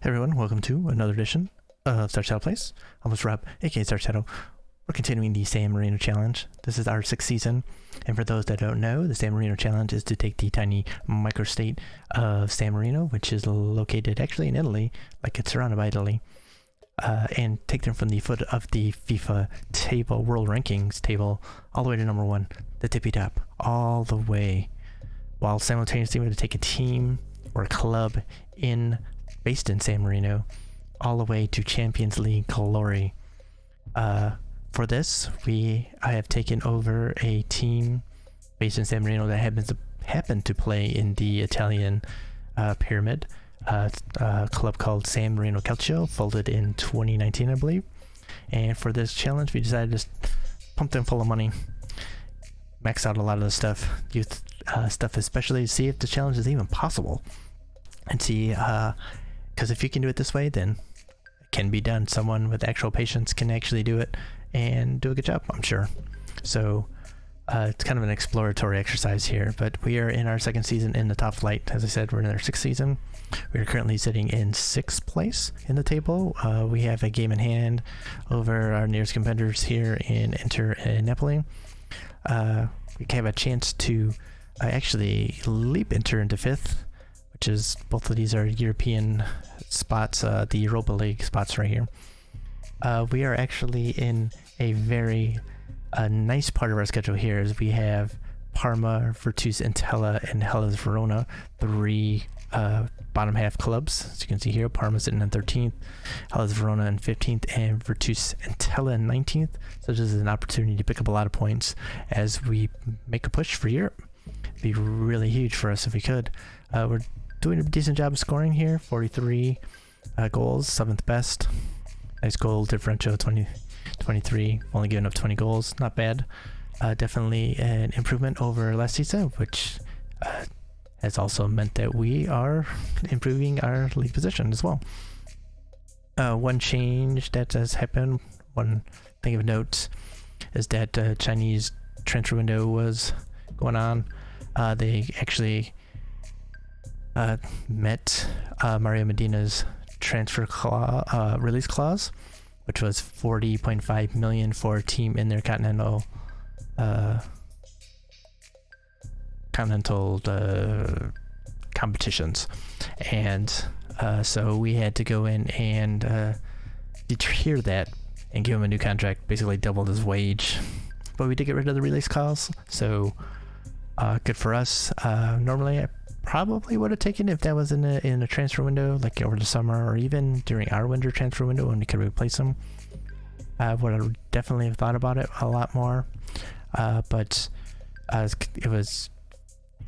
Hey everyone, welcome to another edition of Star Shadow Place. I'm with Rob, aka Star Shadow. We're continuing the San Marino Challenge. This is our 6th season, and for those that don't know, the San Marino Challenge is to take the tiny microstate of San Marino, which is located actually in Italy, like it's surrounded by Italy, and take them from the foot of the FIFA table, World Rankings table, all the way to number 1, the tippy top, all the way, while simultaneously we're going to take a team or a club based in San Marino, all the way to Champions League glory. For this, I have taken over a team based in San Marino that happened to play in the Italian pyramid, a club called San Marino Calcio, folded in 2019, I believe. And for this challenge, we decided to just pump them full of money, max out a lot of the stuff, youth stuff especially, to see if the challenge is even possible, and see, because if you can do it this way, then it can be done. Someone with actual patience can actually do it and do a good job, I'm sure. So it's kind of an exploratory exercise here, but we are in our 2nd season in the top flight. As I said, we're in our 6th season. We are currently sitting in 6th place in the table. We have a game in hand over our nearest competitors here in Inter and Napoli. We have a chance to actually leap Inter into 5th, which is, both of these are European spots, the Europa League spots right here. We are actually in a very nice part of our schedule here, as we have Parma, Virtus Entella, and Hellas Verona, 3 bottom half clubs. As you can see here, Parma sitting in 13th, Hellas Verona in 15th, and Virtus Entella in 19th. So this is an opportunity to pick up a lot of points as we make a push for Europe. It'd be really huge for us if we could. We're doing a decent job of scoring here, 43 goals, 7th best. Nice goal differential, 23, only giving up 20 goals, not bad. Definitely an improvement over last season, which has also meant that we are improving our league position as well. One change that has happened, one thing of note, is that Chinese transfer window was going on. They actually met Mario Mdina's transfer release clause, which was 40.5 million for a team in their continental competitions, and so we had to go in and hear that and give him a new contract, basically doubled his wage. But we did get rid of the release clause, so good for us. Normally I probably would have taken it if that was in a transfer window, like over the summer, or even during our winter transfer window when we could replace them. Would have definitely have thought about it a lot more, but it was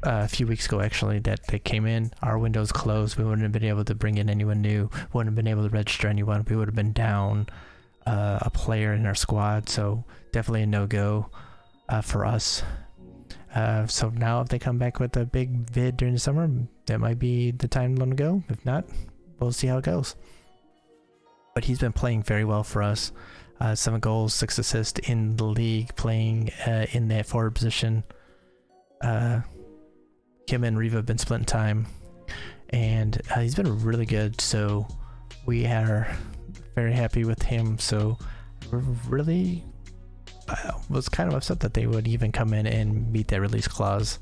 a few weeks ago actually that they came in. Our window's closed. We wouldn't have been able to bring in anyone new, wouldn't have been able to register anyone. We would have been down a player in our squad, so definitely a no-go for us. So now if they come back with a big bid during the summer, that might be the time to let him go. If not, we'll see how it goes. But he's been playing very well for us. 7 goals, 6 assists in the league, playing in that forward position. Him and Riva have been splitting time, and he's been really good, so we are very happy with him. So we're really was kind of upset that they would even come in and meet that release clause,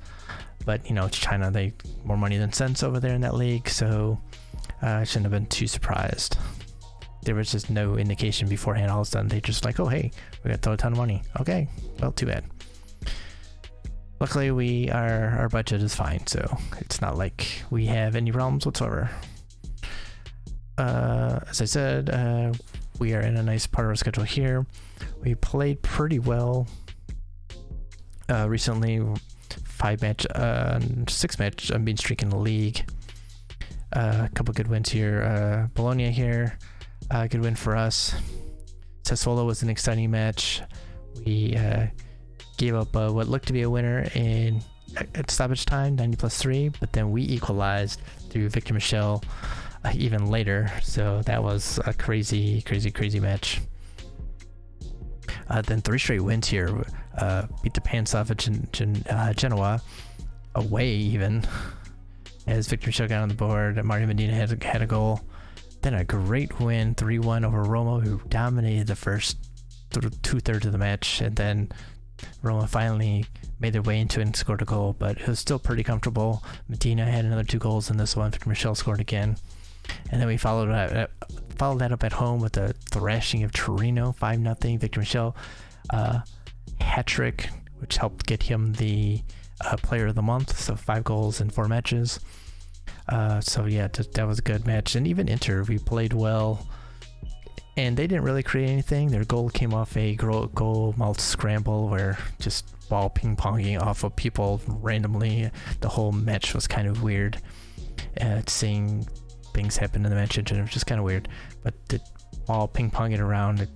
but you know, it's China, they more money than sense over there in that league, so I shouldn't have been too surprised. There was just no indication beforehand. All of a sudden they just like, oh hey, we got to throw a ton of money. Okay, well, too bad. Luckily our budget is fine, so it's not like we have any problems whatsoever. As I said, we are in a nice part of our schedule here. We played pretty well recently. 6-match unbeaten streak in the league. A couple good wins here. Bologna here, good win for us. Sassuolo was an exciting match. We gave up what looked to be a winner at stoppage time, 90+3, but then we equalized through Victor Michel even later, so that was a crazy match. Then 3 straight wins here. Beat the pants off of Genoa away even, as Victor Michel got on the board. Mario Mdina had a goal. Then a great win, 3-1 over Roma, who dominated the first 2/3 of the match, and then Roma finally made their way into it and scored a goal, but it was still pretty comfortable. Mdina had another 2 goals in this one. Victor Michel scored again. And then we followed that up at home with a thrashing of Torino, 5-0. Victor Michel hat-trick, which helped get him the player of the month, so 5 goals in 4 matches. So yeah, that was a good match. And even Inter, we played well, and they didn't really create anything. Their goal came off a goal mouth scramble where just ball ping-ponging off of people randomly. The whole match was kind of weird. Seeing things happen in the match, and it was just kind of weird. But the ball ping-ponging around,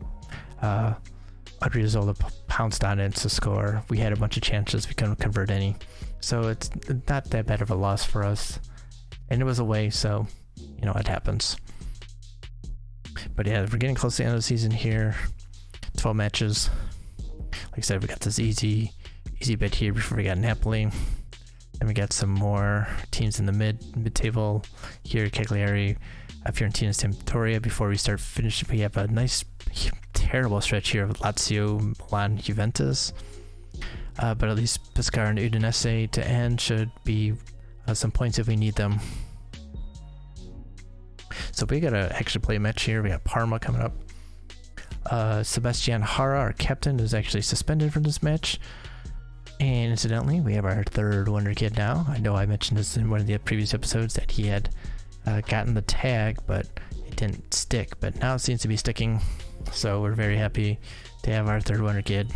Odriozola pounced on it to score. We had a bunch of chances, we couldn't convert any. So it's not that bad of a loss for us. And it was away, so, you know, it happens. But yeah, we're getting close to the end of the season here. 12 matches. Like I said, we got this easy bit here before we got Napoli. Then we got some more teams in the mid-table here. Cagliari, Fiorentina, Sampdoria. Before we start finishing, we have a nice, terrible stretch here of Lazio, Milan, Juventus. But at least Pescara and Udinese to end should be some points if we need them. So we gotta actually play a match here. We got Parma coming up. Sebastian Hara, our captain, is actually suspended from this match. And incidentally, we have our 3rd wonder kid now. I know I mentioned this in one of the previous episodes that he had gotten the tag, but it didn't stick. But now it seems to be sticking. So we're very happy to have our 3rd wonder kid.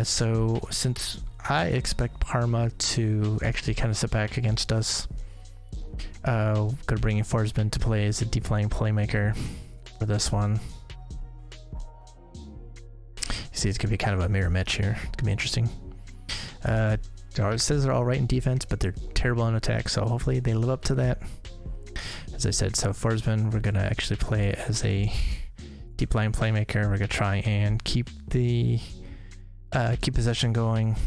So since I expect Parma to actually kind of sit back against us, gonna bring in Forsman to play as a deep lying playmaker for this one. You see, it's gonna be kind of a mirror match here. It's gonna be interesting. It says they're all right in defense, but they're terrible in attack, so hopefully they live up to that. As I said, so Forsman, we're gonna actually play as a deep line playmaker. We're gonna try and keep possession going.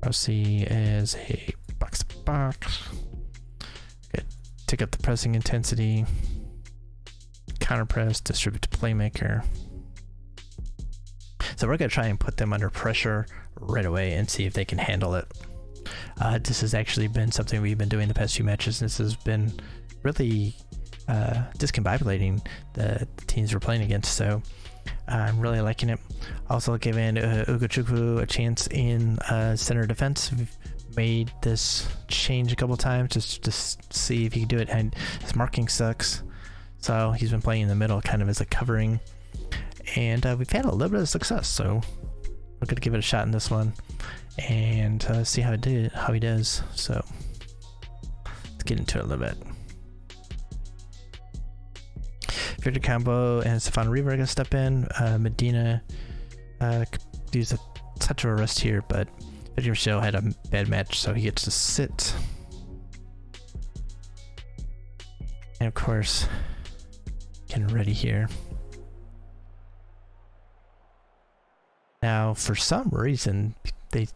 Rossi as a box. Take up the pressing intensity, counter press, distribute to playmaker. So we're going to try and put them under pressure right away and see if they can handle it. This has actually been something we've been doing the past few matches. This has been really discombobulating the teams we're playing against, so I'm really liking it. Also giving Ugochukwu a chance in center defense. We've made this change a couple times just to see if he can do it, and his marking sucks, so he's been playing in the middle kind of as a covering, and we've had a little bit of success, so we're gonna give it a shot in this one and see how he does. So let's get into it a little bit. Victor Cambo and Stefano Riva are gonna step in. Mdina used a touch of a rest here, but Victor Michel had a bad match, so he gets to sit. And of course, getting ready here. Now, for some reason, they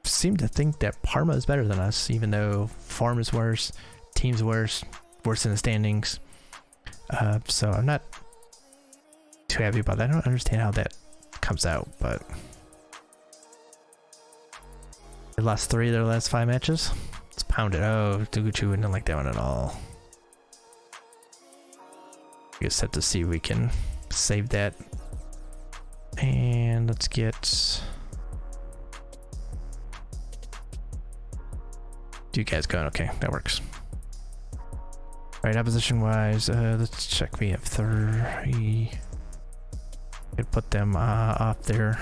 seem to think that Parma is better than us, even though form is worse, team's worse in the standings. So I'm not too happy about that. I don't understand how that comes out, but they lost 3 of their last 5 matches. It's pounded. Oh, Duguchu wouldn't like that one at all. I guess have to see if we can save that. And let's get you guys going. Okay, that works. Alright, opposition wise, let's check. We have 3. Could put them off there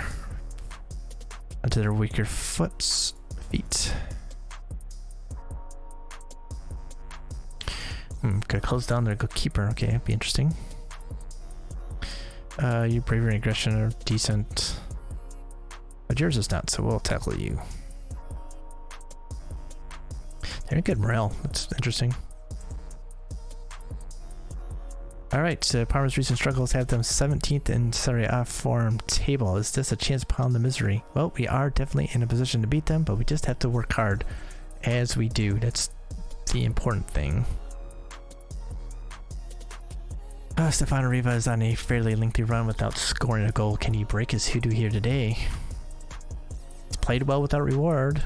onto their weaker feet. Gotta close down their goalkeeper. Okay, that'd be interesting. Your bravery and aggression are decent, but yours is not, so we'll tackle you. They're in good morale. That's interesting. Alright, so Parma's recent struggles have them 17th in Serie A form table. Is this a chance to pound the misery? Well, we are definitely in a position to beat them, but we just have to work hard, as we do. That's the important thing. Stefano Riva is on a fairly lengthy run without scoring a goal. Can he break his hoodoo here today? He's played well without reward,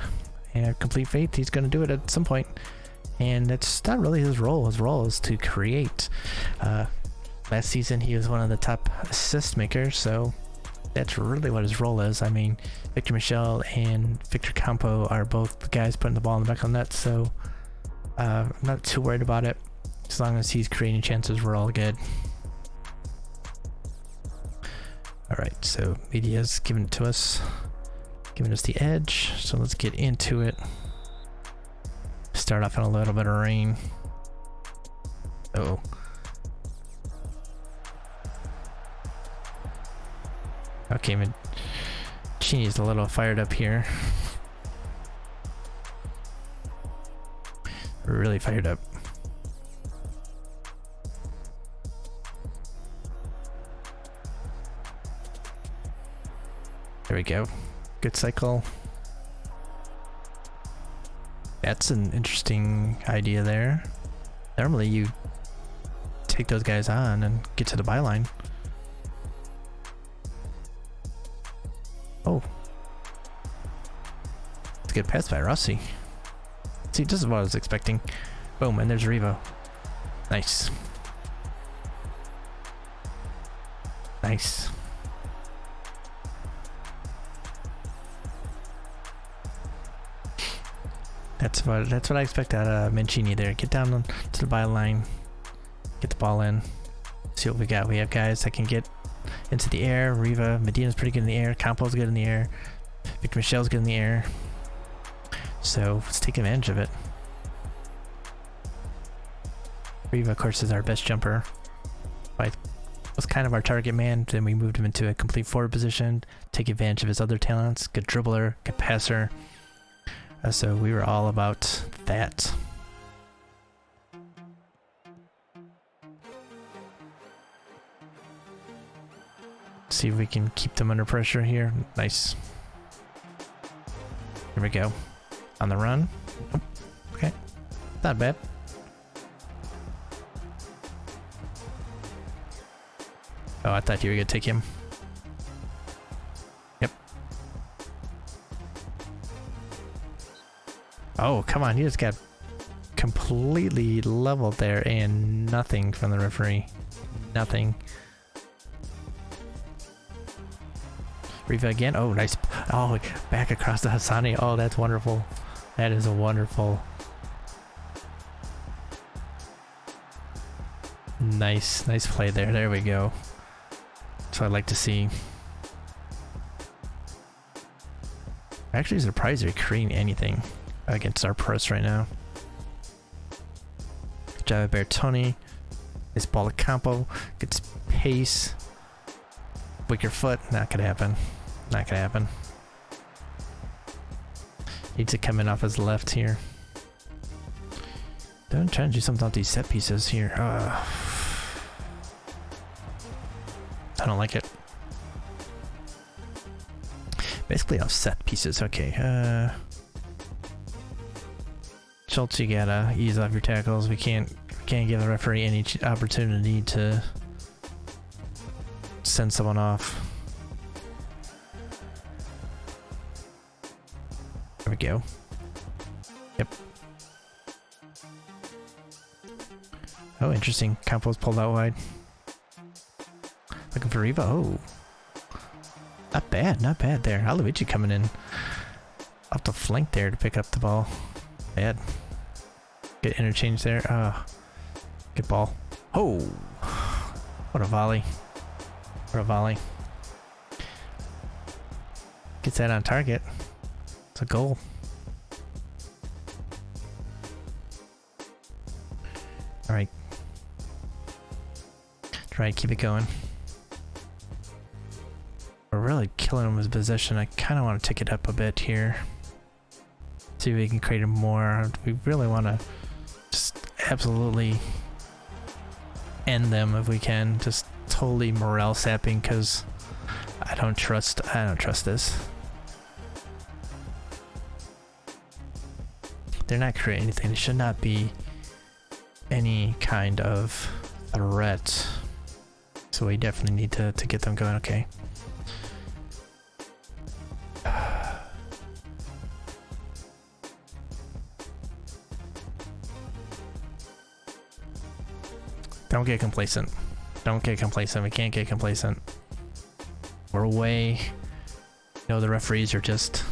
and I have complete faith he's going to do it at some point. And that's not really his role. His role is to create. Last season he was one of the top assist makers, so that's really what his role is. I mean, Victor Michel and Victor Campo are both the guys putting the ball in the back of the net, so I'm not too worried about it. As long as he's creating chances, we're all good. Alright, so Media's giving it to us. Giving us the edge, so let's get into it. Start off in a little bit of rain. Oh. Okay, Mancini's a little fired up here. Really fired up. There we go. Good cycle. That's an interesting idea there. Normally you take those guys on and get to the byline. Oh. It's a good pass by Rossi. See, this is what I was expecting. Boom, and there's Revo. Nice. Nice. That's what I expect out of Mancini there. Get down to the byline, get the ball in, see what we got. We have guys that can get into the air. Riva, Mdina's pretty good in the air. Campo's good in the air. Victor Michel's good in the air. So let's take advantage of it. Riva, of course, is our best jumper. Was kind of our target man. Then we moved him into a complete forward position. Take advantage of his other talents. Good dribbler, good passer. So we were all about that. See if we can keep them under pressure here. Nice. Here we go. On the run. Oh, okay. Not bad. Oh, I thought you were going to take him. Yep. Oh, come on. You just got completely leveled there and nothing from the referee. Nothing. Riva again. Oh, nice. Oh, back across the Hassani. Oh, that's wonderful. That is a wonderful. Nice. Nice play there. There we go. That's what I'd like to see. I'm actually surprised they're creating anything against our press right now. Java Bertoni. This ball at Campo. Gets pace. Wicker foot. Not gonna happen. Not gonna happen. Needs to come in off his left here. Don't try to do something about these set pieces here. I don't like it. Basically off set pieces. Okay. Schultz, you gotta ease off your tackles. We can't give the referee any opportunity to send someone off. There we go. Yep. Oh, interesting. Campo's pulled out wide. Looking for Riva. Oh. Not bad, not bad there. Alovici coming in off the flank there to pick up the ball. Bad. Good interchange there. Good ball. Oh. What a volley. What a volley. Gets that on target. It's a goal. Alright. Try to keep it going. We're really killing him with possession. I kind of want to tick it up a bit here. See if we can create more. We really want to just absolutely end them if we can. Just totally morale sapping because I don't trust this. They're not creating anything. There should not be any kind of threat. So we definitely need to get them going. Okay. Don't get complacent. Don't get complacent. We can't get complacent. We're away. No, the referees are just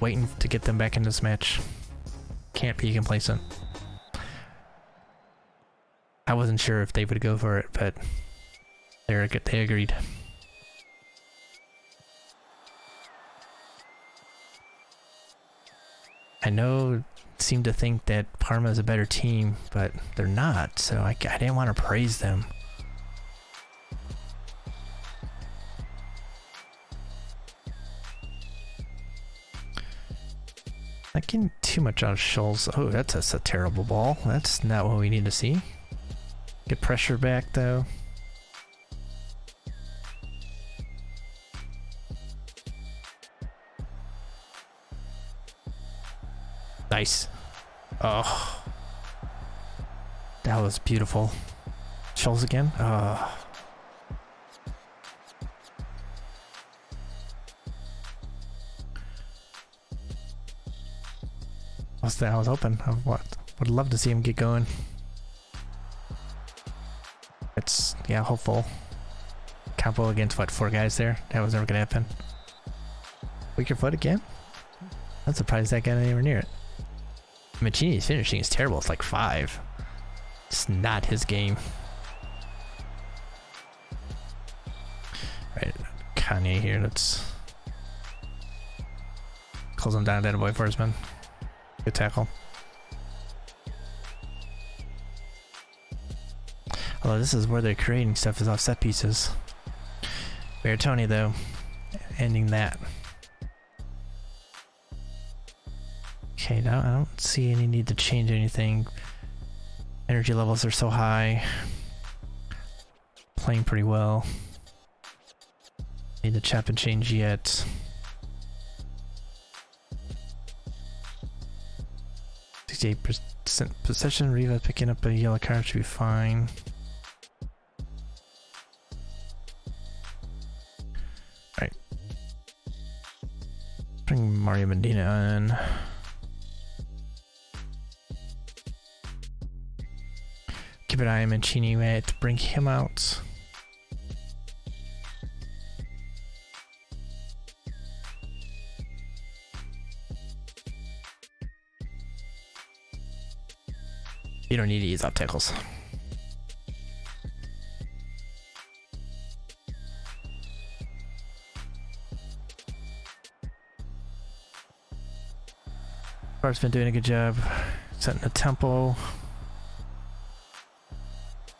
waiting to get them back in this match. Can't be complacent. I wasn't sure if they would go for it, but they agreed. I know, seem to think that Parma is a better team, but they're not, so I didn't want to praise them. Not getting too much out of Scholl's. Oh, that's a terrible ball. That's not what we need to see. Get pressure back, though. Nice. Oh. That was beautiful. Scholl's again? Oh. What's that? I was hoping. Would love to see him get going. It's, yeah, hopeful. Combo against what, 4 guys there? That was never gonna happen. Weaker foot again? I'm surprised that got anywhere near it. Machini's finishing is terrible. It's like 5. It's not his game. Right, Kanye here. Let's close him down. That boy for his man. Good tackle. Although this is where they're creating stuff, is off set pieces. Bertoni though, ending that. Okay, now I don't see any need to change anything. Energy levels are so high. Playing pretty well. Need to chop and change yet. 68% possession. Riva picking up a yellow card should be fine. Alright. Bring Mario Mdina in. Keep an eye on Mancini, right? Bring him out. You don't need to use obstacles. Bart's been doing a good job setting the tempo.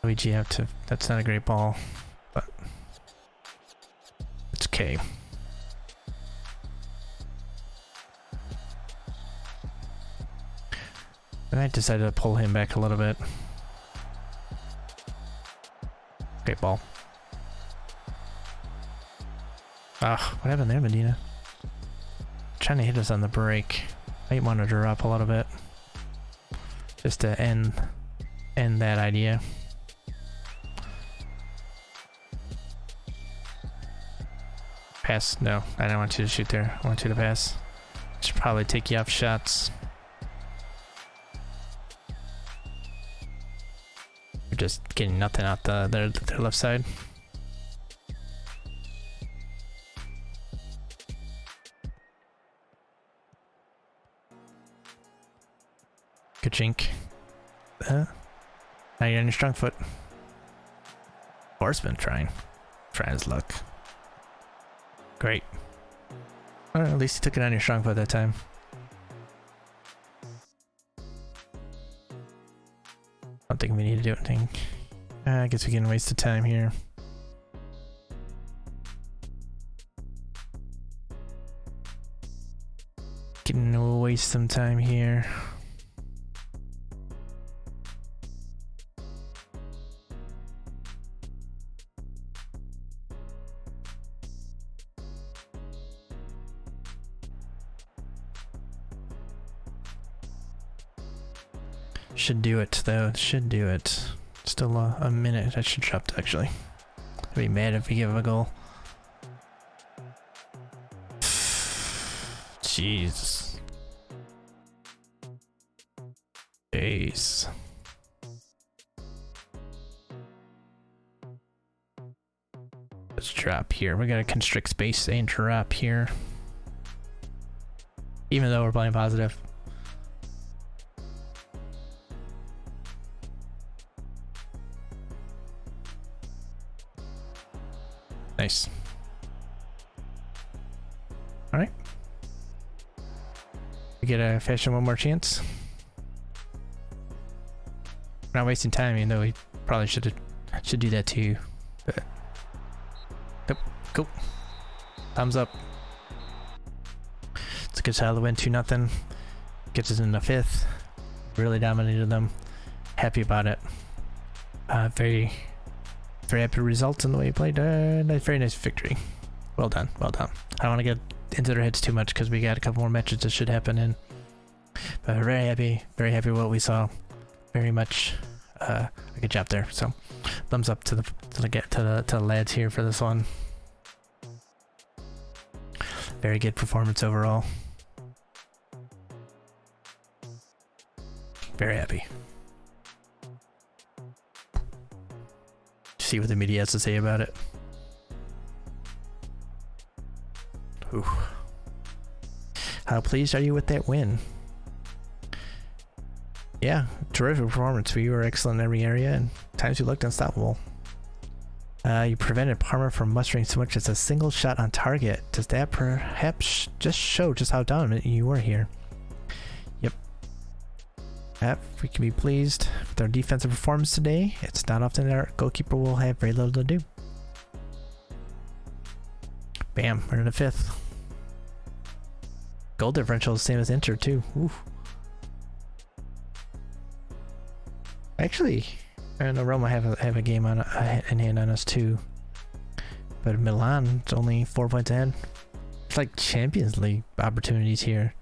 Luigi out to, that's not a great ball, but it's okay. And I decided to pull him back a little bit. Great ball. Ah, what happened there, Mdina? Trying to hit us on the break. Might want to drop a little bit. Just to end that idea. Pass. No, I don't want you to shoot there. I want you to pass. Should probably take you off shots. You're just getting nothing out their left side. Ka-chink. Now you're on your strong foot. Horseman trying his luck. Great. Well, at least you took it on your strong foot that time. I don't think we need to do anything. I guess we can waste the time here. Can waste some time here. Should do it though, should do it. Still a minute, I should drop actually. I'd be mad if we give him a goal. Jeez. Jeez. Let's drop here. We gotta constrict space and drop here. Even though we're playing positive. Nice. Alright. We get a fashion one more chance. We're not wasting time, even though we probably should do that too. But nope. Cool. Thumbs up. It's a good style to win 2-0. Gets us in the 5th. Really dominated them. Happy about it. Very happy results in the way he played. Very nice victory. Well done. Well done. I don't want to get into their heads too much because we got a couple more matches that should happen in. But very happy with what we saw. Very much a good job there. So thumbs up to the lads here for this one. Very good performance overall. Very happy. See what the media has to say about it. Ooh. How pleased are you with that win? Yeah, terrific performance. We were excellent in every area, and times we looked unstoppable. You prevented Parma from mustering so much as a single shot on target. Does that perhaps just show just how dominant you were here? Yep. We can be pleased with our defensive performance today. It's not often our goalkeeper will have very little to do. Bam, we're in the 5th. Goal differential is the same as Inter too. Ooh. Actually, I know Roma have a game on in hand on us too, but Milan's only 4 points ahead. It's like Champions League opportunities here.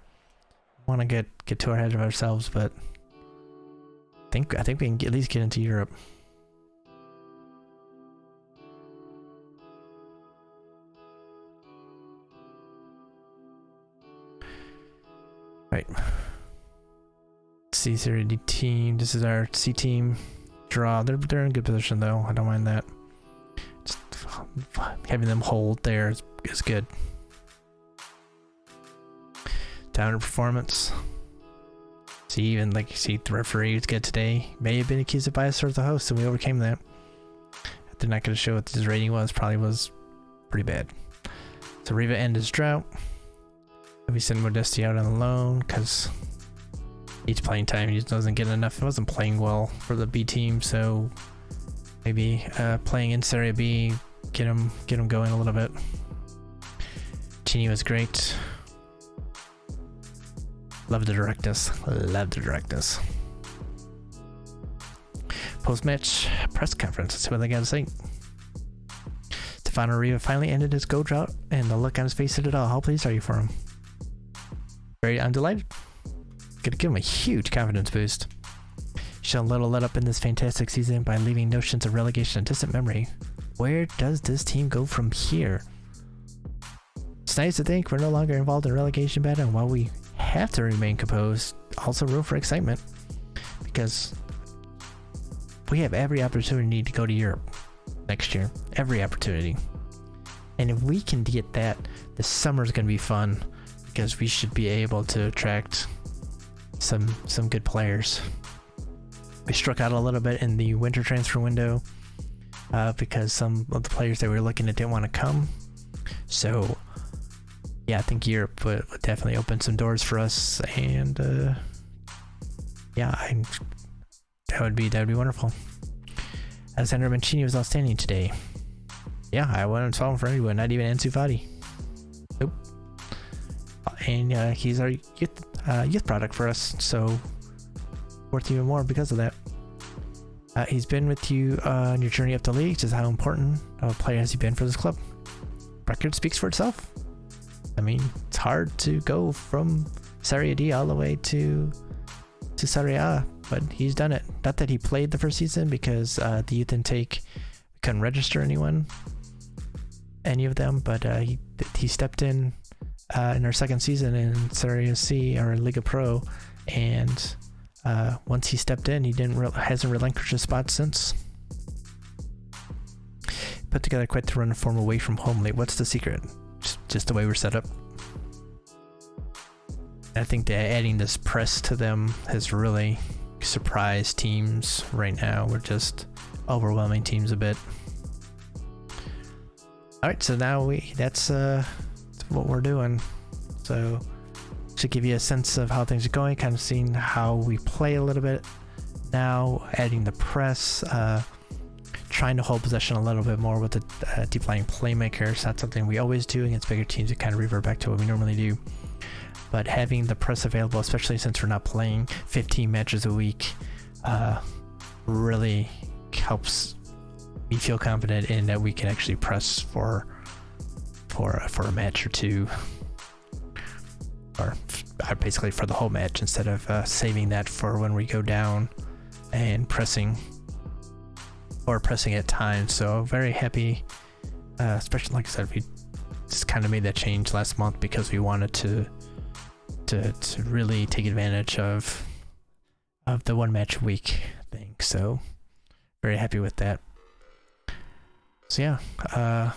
Want to get too ahead of ourselves, but I think we can at least get into Europe. Right. C Serie D team. This is our C team. Draw. They're in good position though. I don't mind that. Just having them hold there is good. Down in performance. See, even like you see the referee was good today. May have been accused of bias towards the host, and we overcame that. They're not going to show what his rating was. Probably was pretty bad. So Riva ended his drought. We send Modesti out on loan because each playing time he just doesn't get enough. He wasn't playing well for the B team, so maybe playing in Serie B get him going a little bit. Chini was great. Love to direct us. Love to direct us. Post-match press conference. Let's see what they got to say. Stefano Riva finally ended his goal drought, and the look on his face said it all. How pleased are you for him? I'm delighted. Gonna give him a huge confidence boost. Shown little let up in this fantastic season by leaving notions of relegation a distant memory. Where does this team go from here? It's nice to think we're no longer involved in relegation battle, and while we have to remain composed, also room for excitement, because we have every opportunity to go to Europe next year. Every opportunity. And if we can get that, the summer's gonna be fun, because we should be able to attract some good players. We struck out a little bit in the winter transfer window because some of the players that we were looking at didn't want to come. So yeah, I think Europe would definitely open some doors for us, and yeah, that would be wonderful. Alessandro Mancini was outstanding today. Yeah, I wouldn't fall for anyone, not even Ansu Fati. Nope. And he's our youth product for us, so worth even more because of that. He's been with you on your journey up the league. Just how important of a player has he been for this club? Record speaks for itself. I mean, it's hard to go from Serie D all the way to Serie A, but he's done it. Not that he played the first season because the youth intake, couldn't register any of them, but he stepped in our second season in Serie C or Liga Pro, and once he stepped in, he hasn't relinquished his spot since. Put together quite the run of form away from home late. What's the secret? Just the way we're set up. I think that adding this press to them has really surprised teams right now. We're just overwhelming teams a bit. Alright, so now that's what we're doing. So to give you a sense of how things are going, kind of seeing how we play a little bit now, adding the press, trying to hold possession a little bit more with the deep lying playmakers. That's something we always do against bigger teams. We kind of revert back to what we normally do. But having the press available, especially since we're not playing 15 matches a week, really helps me feel confident in that we can actually press for a match or two, or basically for the whole match, instead of saving that for when we go down and pressing at times. So very happy, especially like I said, we just kind of made that change last month because we wanted to really take advantage of the one match a week thing. So very happy with that. So yeah,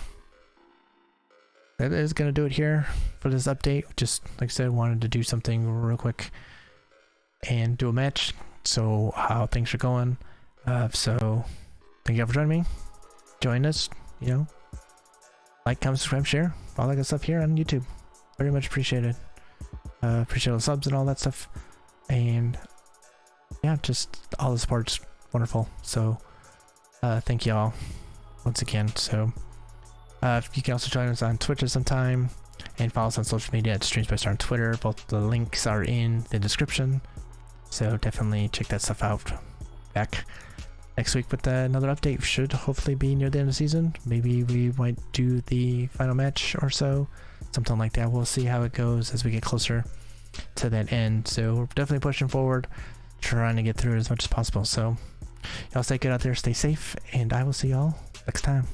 that is gonna do it here for this update. Just like I said, wanted to do something real quick and do a match, so how things are going. So thank you all for joining me. Join us, like, comment, subscribe, share, all that good stuff here on YouTube. Very much appreciated. Appreciate all the subs and all that stuff, and yeah, just all the support's wonderful. So thank you all once again. So you can also join us on Twitch at some time, and follow us on social media at StreamsByStar on Twitter. Both the links are in the description, so definitely check that stuff out. Back next week with another update. Should hopefully be near the end of the season. Maybe we might do the final match or so, something like that. We'll see how it goes as we get closer to that end. So we're definitely pushing forward, trying to get through it as much as possible. So y'all stay good out there, stay safe, and I will see y'all next time.